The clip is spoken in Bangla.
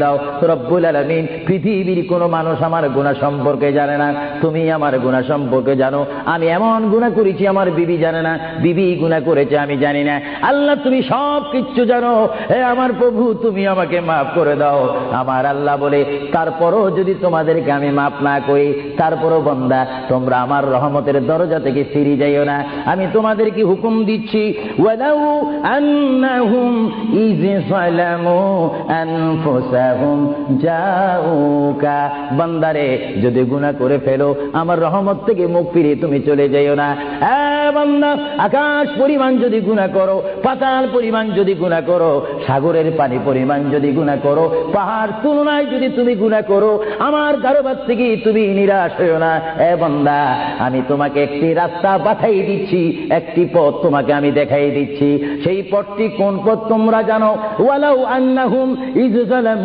দাও। রব্বুল আলামিন, পৃথিবীর কোনো মানুষ আমার গুনাহ সম্পর্কে জানে না, তুমি আমার গুনাহ সম্পর্কে জানো। আমি এমন গুনাহ করেছি আমার বিবি জানে না, বিবি গুনাহ করেছে আমি জানি না। আল্লাহ তুমি সব কিচ্ছু জানো, হে আমার প্রভু তুমি আমাকে মাফ করে দাও। আমার আল্লাহ বলে, তারপরও যদি তোমাদেরকে আমি মাফ না করি, তারপরও বান্দা তোমরা আমার রহমতের দরজা থেকে ফিরে যাইও না। আমি তোমাদেরকে হুকুম দিচ্ছি, ওয়ালাউ আন্নাহুম ইয যালামু আনফুসাহুম জাউকা, বান্দারে যদি গুনাহ করে ফেলো আমার রহমত থেকে মুখ ফিরিয়ে তুমি চলে যাইও না। বান্দা, আকাশ পরিমাণ যদি গুনাহ করো, পাতাল পরিমাণ যদি গুনাহ করো, সাগরের পানি পরিমাণ যদি গুনাহ করো, পাহাড় তুলনায় যদি তুমি গুনাহ করো, আমার দরবার থেকে তুমি নিরাশ হইও না। বান্দা, আমি তোমাকে একটি রাস্তা পাঠাই দিচ্ছি, একটি পথ তোমাকে আমি দেখাই দিচ্ছি। সেই পথটি কোন পথ তোমরা জানো? ওয়ালাউ আন্নাহুম ইয যালামু